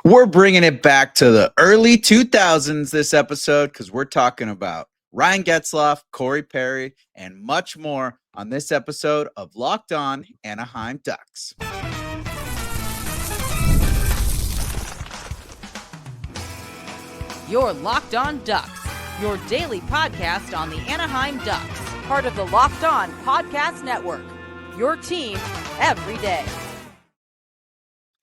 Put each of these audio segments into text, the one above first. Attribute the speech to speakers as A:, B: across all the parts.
A: We're bringing it back to the early 2000s this episode because we're talking about Ryan Getzlaf, Corey Perry, and much more on this episode of Locked On Anaheim Ducks.
B: You're Locked On Ducks, your daily podcast on the Anaheim Ducks, part of the Locked On Podcast Network, your team every day.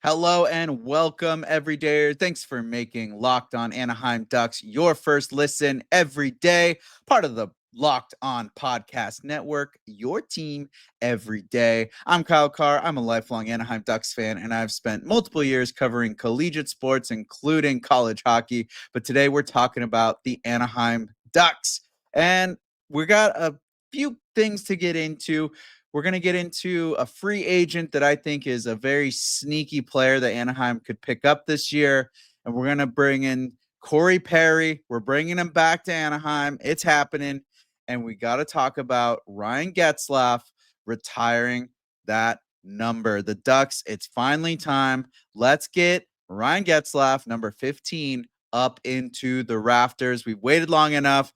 A: Hello and welcome, everydayer. Thanks for making Locked On Anaheim Ducks your first listen every day, part of the Locked On Podcast Network, your team every day. I'm Kyle Carr. I'm a lifelong Anaheim Ducks fan, and I've spent multiple years covering collegiate sports, including college hockey. But today we're talking about the Anaheim Ducks, and we got a few things to get into. We're going to get into a free agent that I think is a very sneaky player that Anaheim could pick up this year. And we're going to bring in Corey Perry. We're bringing him back to Anaheim. It's happening. And we got to talk about Ryan Getzlaf retiring that number. The Ducks, it's finally time. Let's get Ryan Getzlaf, number 15, up into the rafters. We've waited long enough.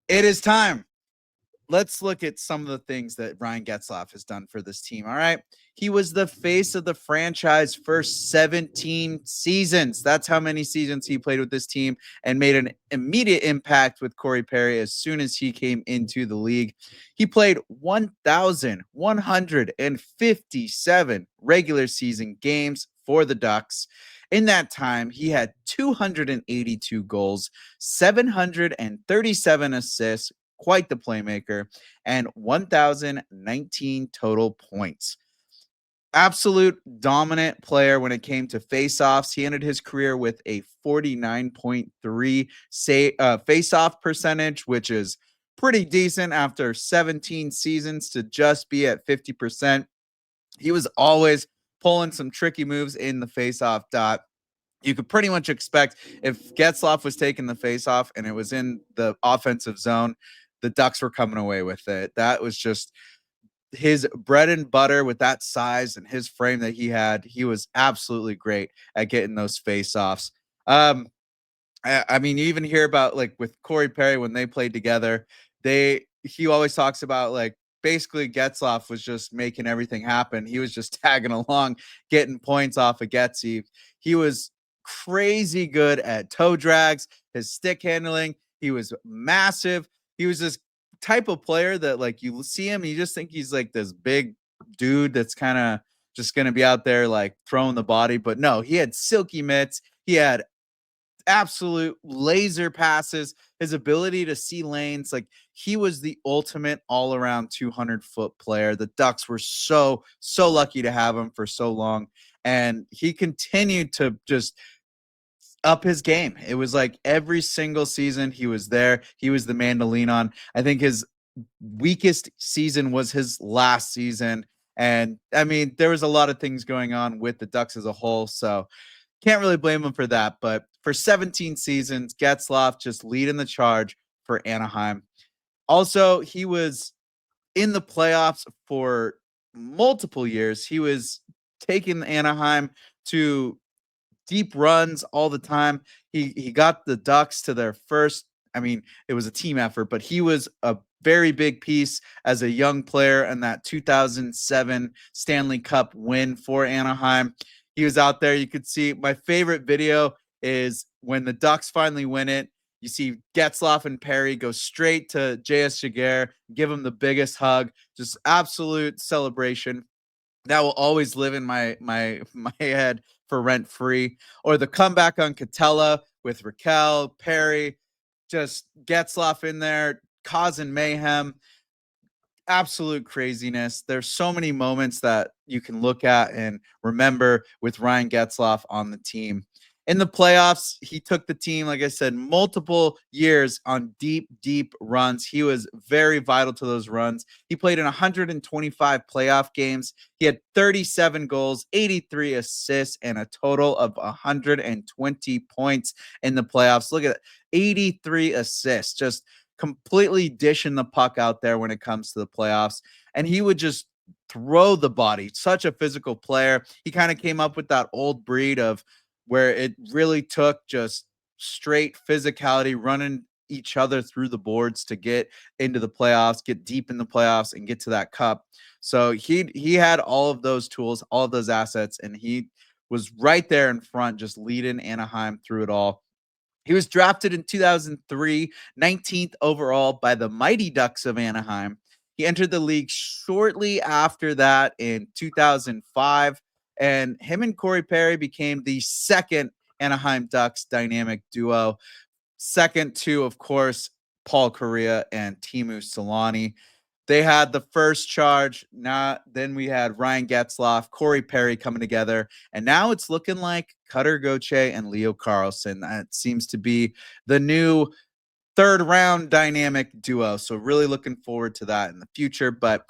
A: It is time. Let's look at some of the things that Ryan Getzlaf has done for this team. All right. He was the face of the franchise for 17 seasons. That's how many seasons he played with this team and made an immediate impact with Corey Perry as soon as he came into the league. He played 1,157 regular season games for the Ducks. In that time, he had 282 goals, 737 assists, quite the playmaker, and 1,019 total points. Absolute dominant player when it came to faceoffs. He ended his career with a 49.3 faceoff percentage, which is pretty decent after 17 seasons to just be at 50%. He was always pulling some tricky moves in the faceoff dot. You could pretty much expect if Getzlaf was taking the faceoff and it was in the offensive zone, the Ducks were coming away with it. That was just his bread and butter with that size and his frame that he had. He was absolutely great at getting those faceoffs. I mean, you even hear about like with Corey Perry when they played together, he always talks about like basically Getzlaf was just making everything happen. He was just tagging along, getting points off of Getzy. He was crazy good at toe drags, his stick handling. He was massive. He was this type of player that like you see him, and you just think he's like this big dude that's kind of just going to be out there like throwing the body. But no, he had silky mitts. He had absolute laser passes, his ability to see lanes. Like he was the ultimate all around 200-foot player. The Ducks were so lucky to have him for so long. And he continued to just up his game. It was like every single season he was there. He was the man to lean on. I think his weakest season was his last season. And I mean, there was a lot of things going on with the Ducks as a whole. So can't really blame him for that. But for 17 seasons, Getzlaf just leading the charge for Anaheim. Also, he was in the playoffs for multiple years. He was taking Anaheim to deep runs all the time. He got the Ducks to their first, I mean, it was a team effort, but he was a very big piece as a young player in that 2007 Stanley Cup win for Anaheim. He was out there. You could see my favorite video is when the Ducks finally win it. You see Getzlaf and Perry go straight to J.S. Jaguar, give him the biggest hug, just absolute celebration. That will always live in my head for rent free. Or the comeback on Catella with Raquel, Perry, just Getzlaf in there, causing mayhem. Absolute craziness. There's so many moments that you can look at and remember with Ryan Getzlaf on the team. In the playoffs, he took the team, like I said, multiple years on deep runs. He was very vital to those runs. He played in 125 playoff games. He had 37 goals, 83 assists, and a total of 120 points in the playoffs. Look at that, 83 assists, just completely dishing the puck out there when it comes to the playoffs. And he would just throw the body. Such a physical player. He kind of came up with that old breed of where it really took just straight physicality, running each other through the boards to get into the playoffs, get deep in the playoffs, and get to that cup. So he had all of those tools, all of those assets, and he was right there in front, just leading Anaheim through it all. He was drafted in 2003, 19th overall by the Mighty Ducks of Anaheim. He entered the league shortly after that in 2005, and him and Corey Perry became the second Anaheim Ducks dynamic duo. Second to, of course, Paul Correa and Teemu Selanne. They had the first charge. Then we had Ryan Getzlaf, Corey Perry coming together, and now it's looking like Cutter Gauthier and Leo Carlsson. That seems to be the new third round dynamic duo. So really looking forward to that in the future. But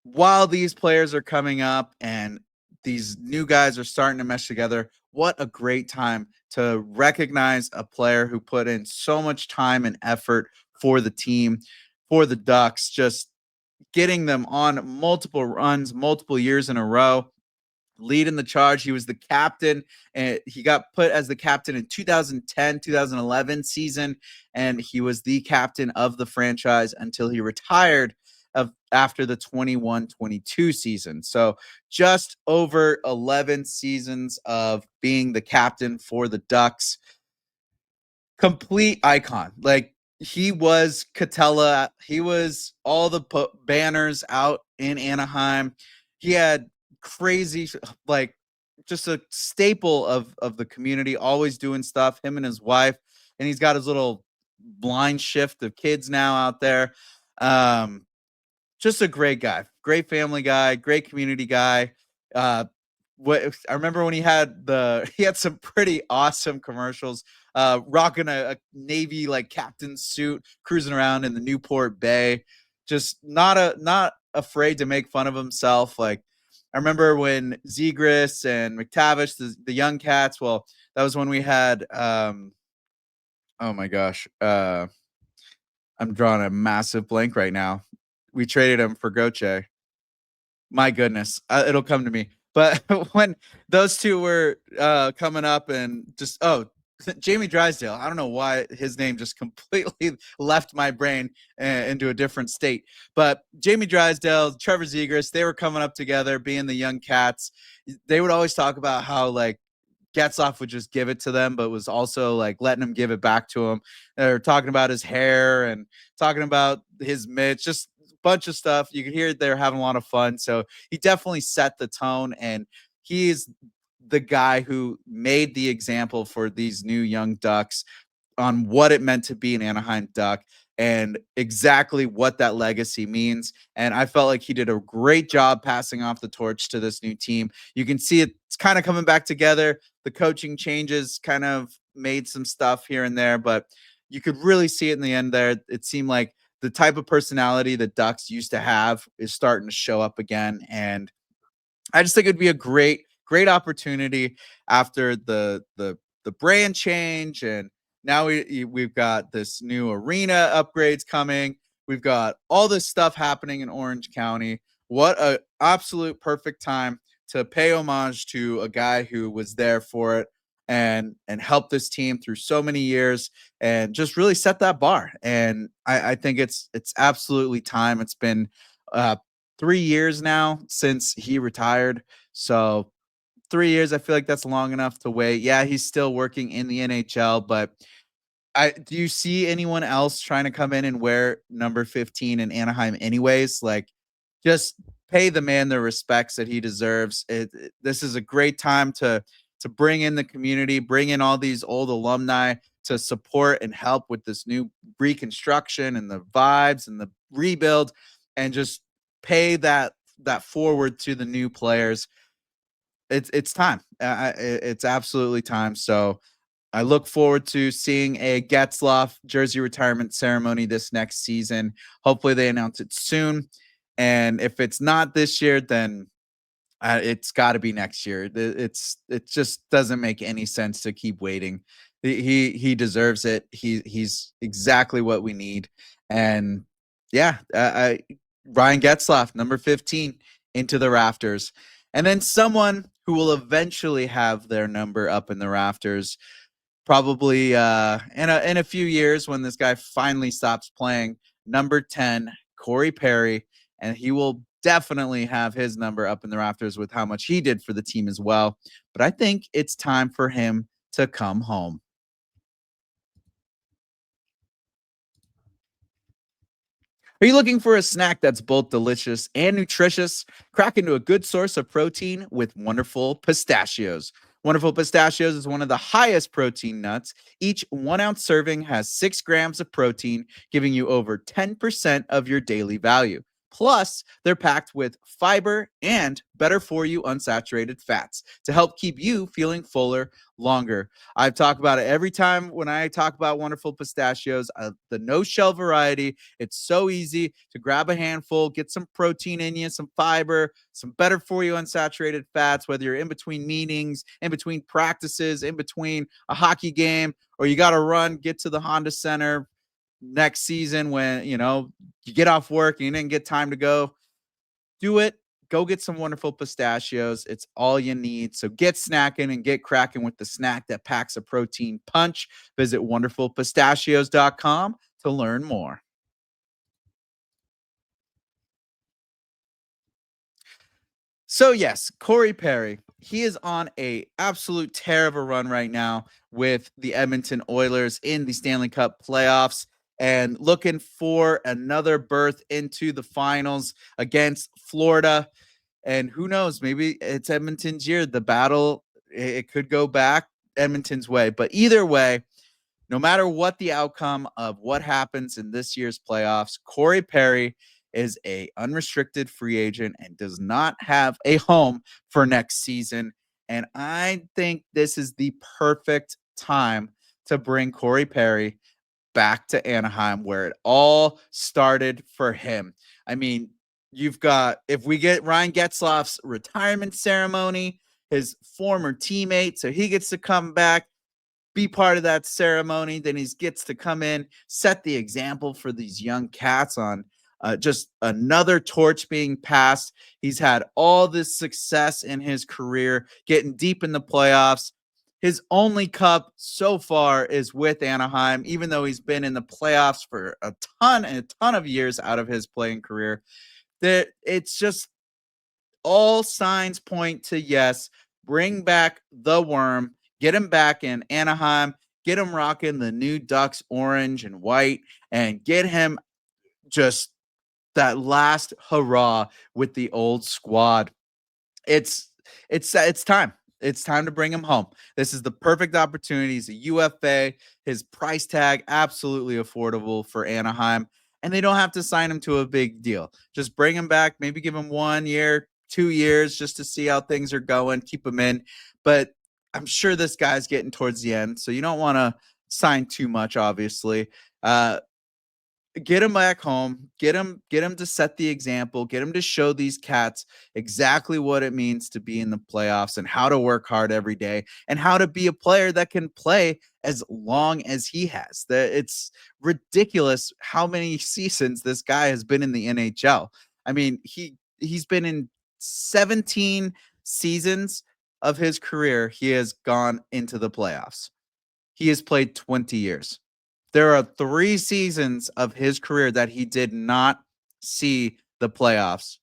A: while these players are coming up and these new guys are starting to mesh together, what a great time to recognize a player who put in so much time and effort for the team, for the Ducks, just getting them on multiple runs, multiple years in a row, leading the charge. He was the captain, and he got put as the captain in 2010, 2011 season, and he was the captain of the franchise until he retired after the 21-22 season. So just over 11 seasons of being the captain for the Ducks. Complete icon. Like, he was Catella. He was all the banners out in Anaheim. He had crazy, like, just a staple of the community, always doing stuff. Him and his wife, and he's got his little blind shift of kids now out there. Just a great guy, great family guy, great community guy. What I remember when he had some pretty awesome commercials, rocking a Navy like captain suit, cruising around in the Newport Bay, just not afraid to make fun of himself. Like, I remember when Zegras and McTavish, the young cats. Well, that was when we had oh my gosh, I'm drawing a massive blank right now. We traded him for Goche. My goodness, it'll come to me. But when those two were coming up and just Jamie Drysdale, I don't know why his name just completely left my brain into a different state. But Jamie Drysdale, Trevor Zegras, they were coming up together, being the young cats. They would always talk about how, like, Getzlaf would just give it to them, but was also like letting him give it back to him. They're talking about his hair and talking about his mitts, just a bunch of stuff. You could hear they're having a lot of fun. So he definitely set the tone, and he is the guy who made the example for these new young Ducks on what it meant to be an Anaheim Duck and exactly what that legacy means. And I felt like he did a great job passing off the torch to this new team. You can see it's kind of coming back together. The coaching changes kind of made some stuff here and there, but you could really see it in the end there. It seemed like the type of personality the Ducks used to have is starting to show up again. And I just think it'd be a great opportunity after the brand change, and now we've got this new arena upgrades coming. We've got all this stuff happening in Orange County. What a absolute perfect time to pay homage to a guy who was there for it and helped this team through so many years and just really set that bar. And I think it's absolutely time. It's been 3 years now since he retired. So 3 years, I feel like that's long enough to wait. Yeah, he's still working in the NHL, but do you see anyone else trying to come in and wear number 15 in Anaheim anyways? Like, just pay the man the respects that he deserves. This is a great time to bring in the community, bring in all these old alumni to support and help with this new reconstruction and the vibes and the rebuild, and just pay that forward to the new players. It's time. It's absolutely time. So I look forward to seeing a Getzlaf jersey retirement ceremony this next season. Hopefully they announce it soon. And if it's not this year, then it's got to be next year. It just doesn't make any sense to keep waiting. He deserves it. He's exactly what we need. And yeah, Ryan Getzlaf, number 15, into the rafters. And then someone who will eventually have their number up in the rafters, probably in a few years when this guy finally stops playing. Number 10, Corey Perry, and he will definitely have his number up in the rafters with how much he did for the team as well. But I think it's time for him to come home. Are you looking for a snack that's both delicious and nutritious? Crack into a good source of protein with Wonderful Pistachios. Wonderful Pistachios is one of the highest protein nuts. Each 1 ounce serving has 6 grams of protein, giving you over 10% of your daily value. Plus, they're packed with fiber and better for you unsaturated fats to help keep you feeling fuller longer. I've talked about it every time when I talk about Wonderful Pistachios, the no shell variety. It's so easy to grab a handful, get some protein in you, some fiber, some better for you unsaturated fats, whether you're in between meetings, in between practices, in between a hockey game, or you got to run, get to the Honda Center next season when, you get off work and you didn't get time to go. Do it. Go get some Wonderful Pistachios. It's all you need. So get snacking and get cracking with the snack that packs a protein punch. Visit wonderfulpistachios.com to learn more. So yes, Corey Perry, he is on a absolute tear of a run right now with the Edmonton Oilers in the Stanley Cup playoffs and looking for another berth into the finals against Florida. And who knows, maybe it's Edmonton's year. The battle, it could go back Edmonton's way. But either way, no matter what the outcome of what happens in this year's playoffs, Corey Perry is a unrestricted free agent and does not have a home for next season. And I think this is the perfect time to bring Corey Perry back to Anaheim, where it all started for him. I mean, you've got, if we get Ryan Getzlaf's retirement ceremony, his former teammate, so he gets to come back, be part of that ceremony. Then he gets to come in, set the example for these young cats on just another torch being passed. He's had all this success in his career, getting deep in the playoffs. His only cup so far is with Anaheim, even though he's been in the playoffs for a ton of years out of his playing career. That it's just all signs point to yes. Bring back the worm, get him back in Anaheim, get him rocking the new Ducks orange and white, and get him just that last hurrah with the old squad. It's it's time. It's time to bring him home. This is the perfect opportunity. He's a UFA. His price tag absolutely affordable for Anaheim, and they don't have to sign him to a big deal. Just bring him back. Maybe give him 1 year, 2 years, just to see how things are going. Keep him in, but I'm sure this guy's getting towards the end, so you don't want to sign too much. Obviously, get him back home, get him to set the example, get him to show these cats exactly what it means to be in the playoffs and how to work hard every day and how to be a player that can play as long as he has. It's ridiculous how many seasons this guy has been in the NHL. I mean, he's been in 17 seasons of his career. He has gone into the playoffs. He has played 20 years. There are 3 seasons of his career that he did not see the playoffs.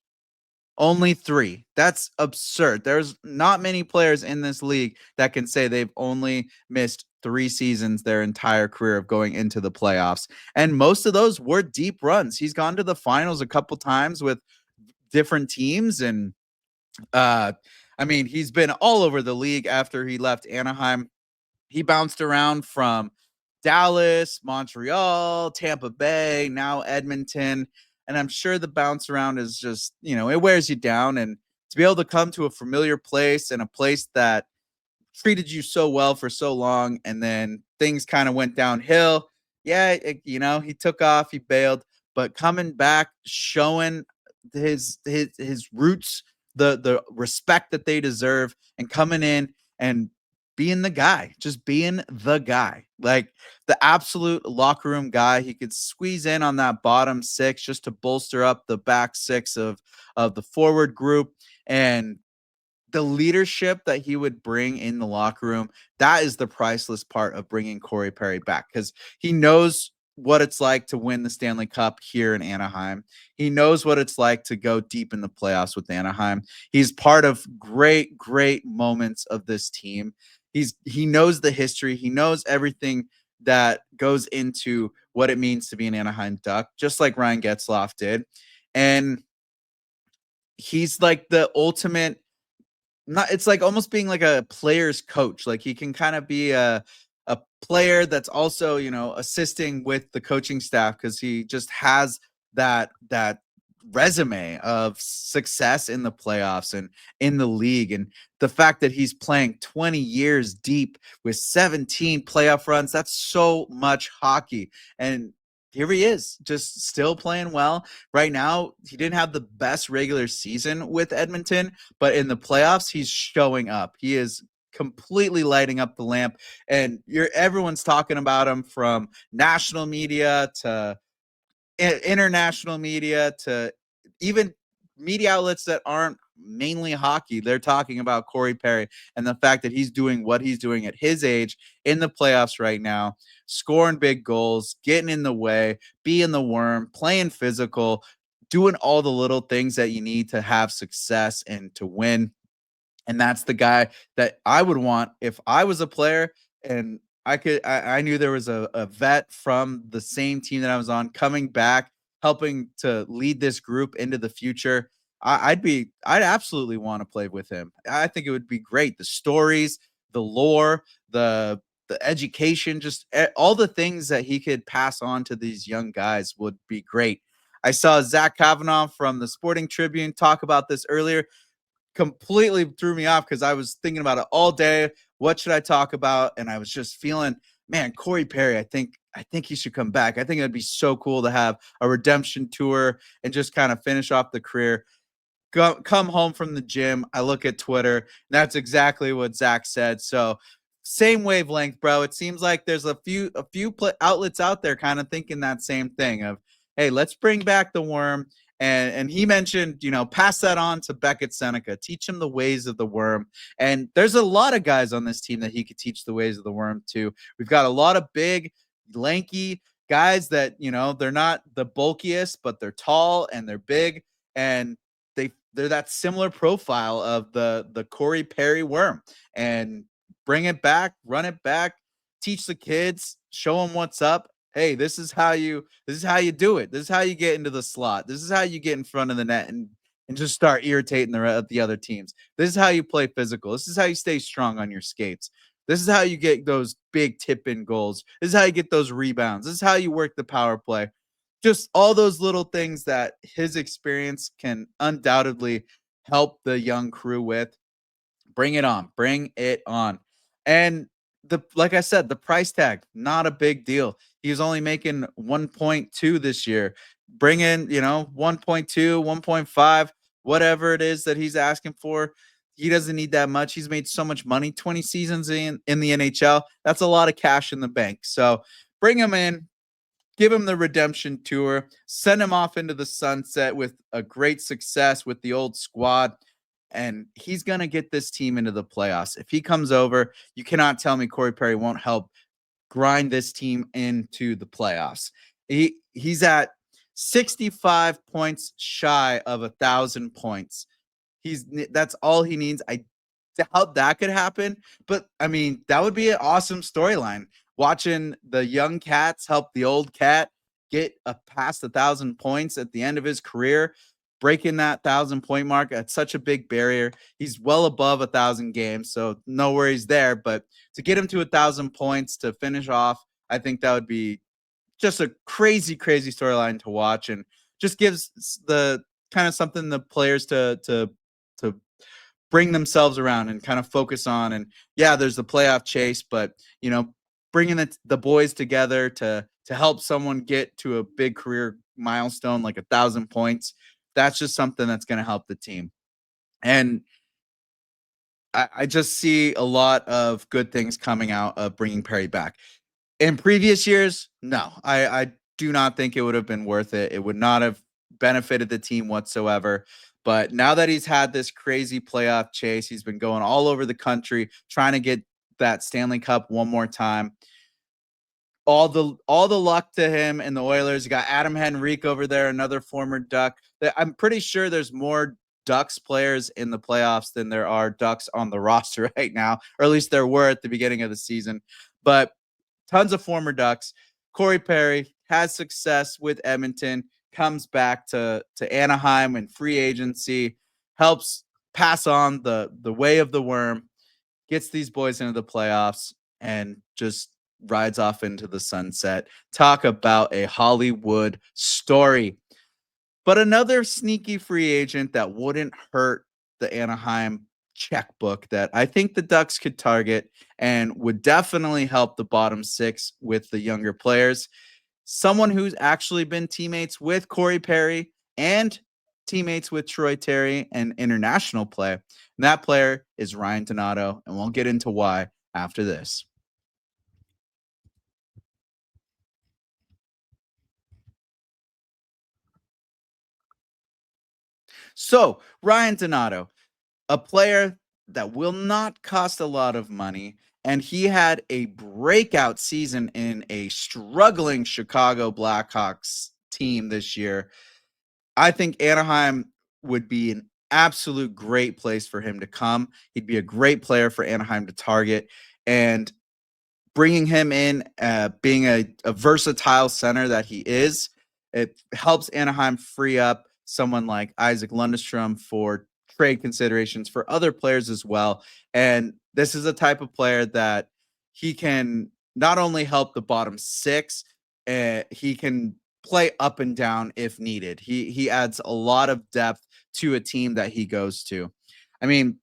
A: Only 3. That's absurd. There's not many players in this league that can say they've only missed 3 seasons their entire career of going into the playoffs. And most of those were deep runs. He's gone to the finals a couple times with different teams. And I mean, he's been all over the league after he left Anaheim. He bounced around from Dallas, Montreal, Tampa Bay, now Edmonton. And I'm sure the bounce around is just, it wears you down. And to be able to come to a familiar place and a place that treated you so well for so long, and then things kind of went downhill. Yeah, he took off, he bailed, but coming back, showing his roots, the respect that they deserve, and coming in and being the guy, just being the guy, like the absolute locker room guy. He could squeeze in on that bottom 6 just to bolster up the back 6 of the forward group, and the leadership that he would bring in the locker room, that is the priceless part of bringing Corey Perry back, because he knows what it's like to win the Stanley Cup here in Anaheim. He knows what it's like to go deep in the playoffs with Anaheim. He's part of great, great moments of this team. He knows the history. He knows everything that goes into what it means to be an Anaheim Duck, just like Ryan Getzlaf did. And he's like the ultimate, not, it's like almost being like a player's coach. Like he can kind of be a player that's also, assisting with the coaching staff, because he just has that resume of success in the playoffs and in the league. And the fact that he's playing 20 years deep with 17 playoff runs, that's so much hockey. And here he is, just still playing well. Right now, he didn't have the best regular season with Edmonton, but in the playoffs, he's showing up. He is completely lighting up the lamp, and everyone's talking about him, from national media to international media to even media outlets that aren't mainly hockey. They're talking about Corey Perry and the fact that he's doing what he's doing at his age in the playoffs right now, scoring big goals, getting in the way, being the worm, playing physical, doing all the little things that you need to have success and to win. And that's the guy that I would want if I was a player and I knew there was a vet from the same team that I was on coming back, helping to lead this group into the future. I'd absolutely want to play with him. I think it would be great. The stories, the lore, the education, just all the things that he could pass on to these young guys would be great. I saw Zach Kavanaugh from the Sporting Tribune talk about this earlier. Completely threw me off because I was thinking about it all day. What should I talk about? And I was just feeling, man, Corey Perry, I think he should come back. I think it'd be so cool to have a redemption tour and just kind of finish off the career. Come home from the gym. I look at Twitter. That's exactly what Zach said. So same wavelength, bro. It seems like there's a few outlets out there kind of thinking that same thing of, hey, let's bring back the worm. And he mentioned, pass that on to Beckett Seneca, teach him the ways of the worm. And there's a lot of guys on this team that he could teach the ways of the worm to. We've got a lot of big, lanky guys that, they're not the bulkiest, but they're tall and they're big. And they're that similar profile of the Corey Perry worm. And bring it back, run it back, teach the kids, show them what's up. Hey, this is how you do it. This is how you get into the slot. This is how you get in front of the net and just start irritating the other teams. This is how you play physical. This is how you stay strong on your skates. This is how you get those big tip-in goals. This is how you get those rebounds. This is how you work the power play. Just all those little things that his experience can undoubtedly help the young crew with. Bring it on. Bring it on. And like I said, the price tag, not a big deal. He was only making 1.2 this year. Bring in, 1.2, 1.5, whatever it is that he's asking for. He doesn't need that much. He's made so much money, 20 seasons in the NHL. That's a lot of cash in the bank. So bring him in, give him the redemption tour, send him off into the sunset with a great success with the old squad. And he's going to get this team into the playoffs. If he comes over, you cannot tell me Corey Perry won't help grind this team into the playoffs. He's at 65 points shy of 1,000 points. That's all he needs. I doubt that could happen, but I mean, that would be an awesome storyline. Watching the young cats help the old cat get past 1,000 points at the end of his career, breaking that 1,000-point mark at such a big barrier. He's well above 1,000 games, so no worries there. But to get him to 1,000 points to finish off, I think that would be just a crazy, crazy storyline to watch, and just gives the kind of something the players to bring themselves around and kind of focus on. And yeah, there's the playoff chase, but bringing the boys together to help someone get to a big career milestone like 1,000 points, that's just something that's going to help the team. And I just see a lot of good things coming out of bringing Perry back. In previous years, no, I do not think it would have been worth it. It would not have benefited the team whatsoever. But now that he's had this crazy playoff chase, he's been going all over the country trying to get that Stanley Cup one more time. All the luck to him and the Oilers. You got Adam Henrique over there, another former Duck. I'm pretty sure there's more Ducks players in the playoffs than there are Ducks on the roster right now, or at least there were at the beginning of the season. But tons of former Ducks. Corey Perry has success with Edmonton, comes back to Anaheim in free agency, helps pass on the way of the worm, gets these boys into the playoffs, and just rides off into the sunset. Talk about a Hollywood story. But another sneaky free agent that wouldn't hurt the Anaheim checkbook that I think the Ducks could target and would definitely help the bottom six with the younger players. Someone who's actually been teammates with Corey Perry and teammates with Troy Terry and international play. And that player is Ryan Donato, and we'll get into why after this. So, Ryan Donato, a player that will not cost a lot of money, and he had a breakout season in a struggling Chicago Blackhawks team this year. I think Anaheim would be an absolute great place for him to come. He'd be a great player for Anaheim to target, and bringing him in, being a versatile center that he is, it helps Anaheim free up someone like Isaac Lundestrom for trade considerations for other players as well. And this is a type of player that he can not only help the bottom six, he can play up and down if needed. He adds a lot of depth to a team that he goes to. I mean,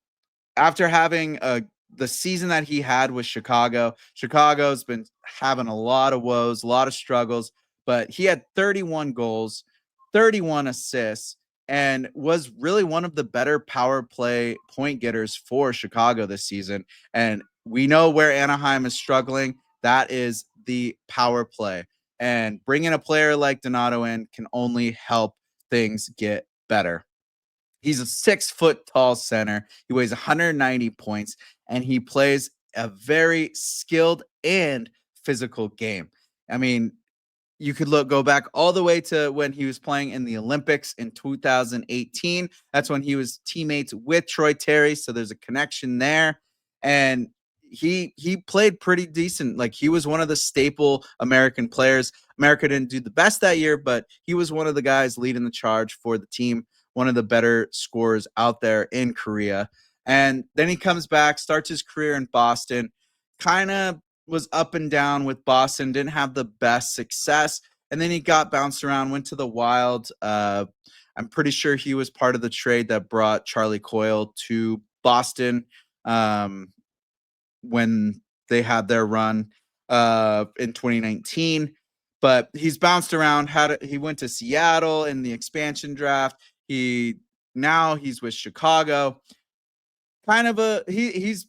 A: after having the season that he had with Chicago, Chicago's been having a lot of woes, a lot of struggles, but he had 31 goals, 31 assists, and was really one of the better power play point getters for Chicago this season. And we know where Anaheim is struggling. That is the power play. And bringing a player like Donato in can only help things get better. He's a 6-foot tall center. He weighs 190 points, and he plays a very skilled and physical game. I mean, you could go back all the way to when he was playing in the Olympics in 2018. That's when he was teammates with Troy Terry, so there's a connection there. And he played pretty decent. Like, he was one of the staple American players. America didn't do the best that year, but he was one of the guys leading the charge for the team, one of the better scorers out there in Korea. And then he comes back, starts his career in Boston, kind of was up and down with Boston, didn't have the best success. And then he got bounced around, went to the Wild. I'm pretty sure he was part of the trade that brought Charlie Coyle to Boston when they had their run in 2019. But he's bounced around. He went to Seattle in the expansion draft. He's with Chicago. Kind of he's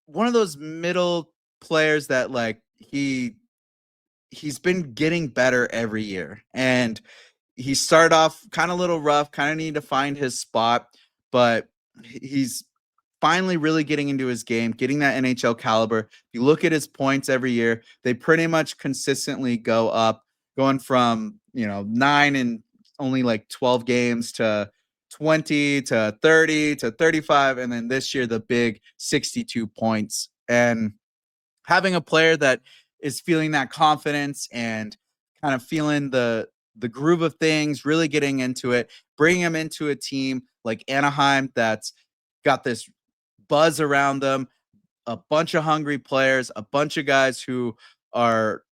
A: one of those middle players that, like, he's been getting better every year. And he started off kind of a little rough, kind of need to find his spot, but he's finally really getting into his game, getting that NHL caliber. If you look at his points every year, they pretty much consistently go up, going from, 9 and only like 12 games to 20 to 30 to 35. And then this year, the big 62 points. And having a player that is feeling that confidence and kind of feeling the groove of things, really getting into it, bringing him into a team like Anaheim that's got this buzz around them, a bunch of hungry players, a bunch of guys who are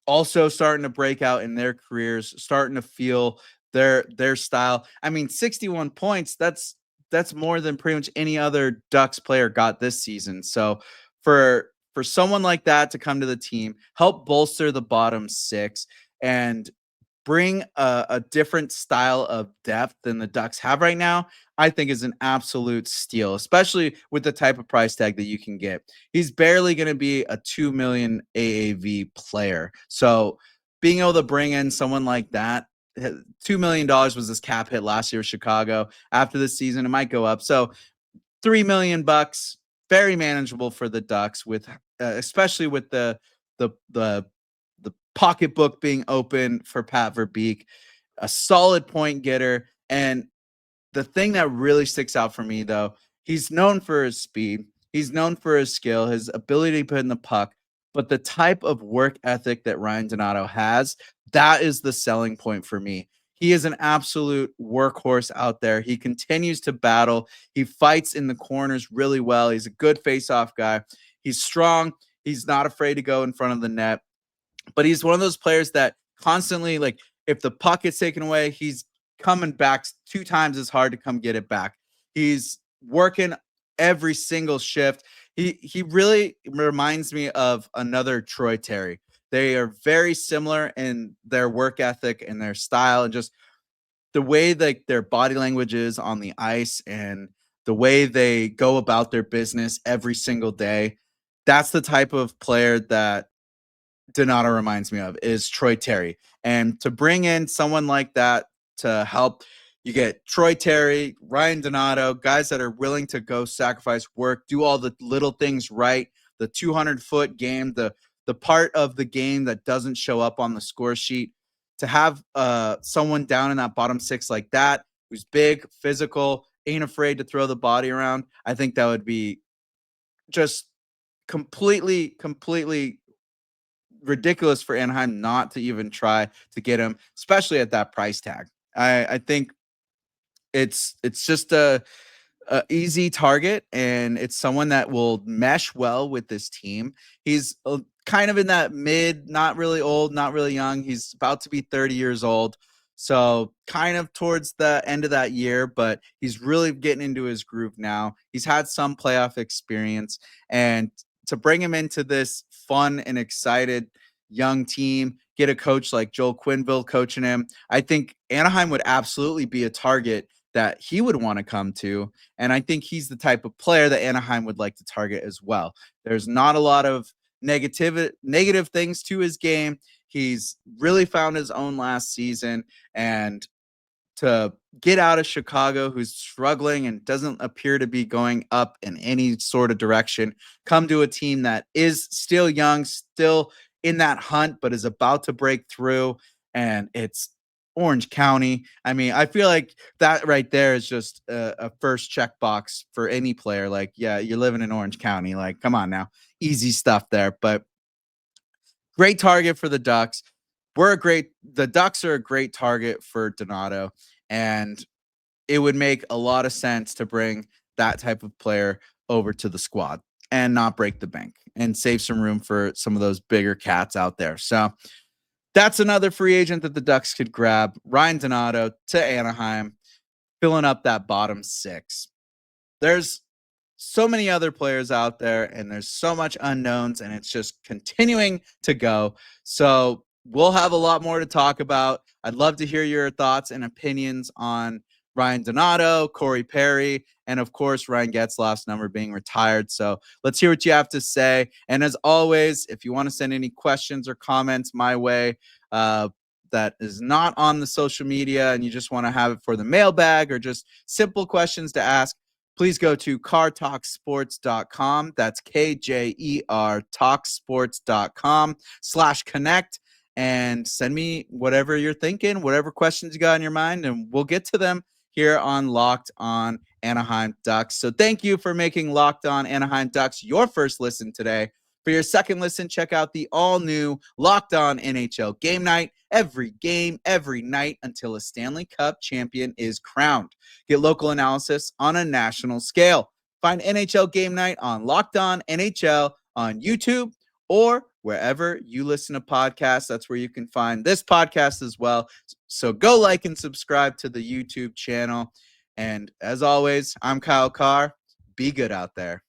A: also starting to break out in their careers, starting to feel their style. I mean, 61 points, that's more than pretty much any other Ducks player got this season. So for someone like that to come to the team, help bolster the bottom six, and bring a different style of depth than the Ducks have right now, I think is an absolute steal, especially with the type of price tag that you can get. He's barely going to be a 2 million AAV player. So being able to bring in someone like that $2 million was his cap hit last year with Chicago. After this season, it might go up. So $3 million, very manageable for the Ducks, with especially with the pocketbook being open for Pat Verbeek, a solid point getter. And the thing that really sticks out for me, though, he's known for his speed. He's known for his skill, his ability to put in the puck. But the type of work ethic that Ryan Donato has, that is the selling point for me. He is an absolute workhorse out there. He continues to battle. He fights in the corners really well. He's a good face-off guy. He's strong. He's not afraid to go in front of the net. But he's one of those players that constantly, like, if the puck gets taken away, he's coming back 2 times as hard to come get it back. He's working every single shift. He really reminds me of another Troy Terry. They are very similar in their work ethic and their style, and just the way that their body language is on the ice and the way they go about their business every single day. That's the type of player that Donato reminds me of, is Troy Terry. And to bring in someone like that to help, you get Troy Terry, Ryan Donato, guys that are willing to go sacrifice work, do all the little things right, the 200-foot game, the part of the game that doesn't show up on the score sheet. To have someone down in that bottom 6 like that, who's big, physical, ain't afraid to throw the body around, I think that would be just completely ridiculous for Anaheim not to even try to get him, especially at that price tag. I think it's just a easy target, and it's someone that will mesh well with this team. He's kind of in that mid, not really old, not really young. He's about to be 30 years old. So kind of towards the end of that year, but he's really getting into his groove now. He's had some playoff experience, and to bring him into this fun and excited young team, get a coach like Joel Quenneville coaching him, I think Anaheim would absolutely be a target that he would want to come to. And I think he's the type of player that Anaheim would like to target as well. There's not a lot of negative things to his game. He's really found his own last season, and to get out of Chicago, who's struggling and doesn't appear to be going up in any sort of direction, come to a team that is still young, still in that hunt, but is about to break through, and it's Orange County. I mean, I feel like that right there is just a first checkbox for any player. Like, yeah, you're living in Orange County. Like, come on now. Easy stuff there. But great target for the Ducks. The Ducks are a great target for Donato, and it would make a lot of sense to bring that type of player over to the squad and not break the bank and save some room for some of those bigger cats out there. So that's another free agent that the Ducks could grab. Ryan Donato to Anaheim, filling up that bottom 6. There's so many other players out there, and there's so much unknowns, and it's just continuing to go. So we'll have a lot more to talk about. I'd love to hear your thoughts and opinions on Ryan Donato, Corey Perry, and of course, Ryan Getzlaf's number being retired. So let's hear what you have to say. And as always, if you want to send any questions or comments my way, that is not on the social media, and you just want to have it for the mailbag or just simple questions to ask, please go to cartalksports.com. That's KJER talksports.com/connect, and send me whatever you're thinking, whatever questions you got in your mind, and we'll get to them here on Locked On Anaheim Ducks. So thank you for making Locked On Anaheim Ducks your first listen today. For your second listen, check out the all-new Locked On NHL Game Night. Every game, every night, until a Stanley Cup champion is crowned. Get local analysis on a national scale. Find NHL Game Night on Locked On NHL on YouTube or wherever you listen to podcasts. That's where you can find this podcast as well. So go like and subscribe to the YouTube channel. And as always, I'm Kyle Carr. Be good out there.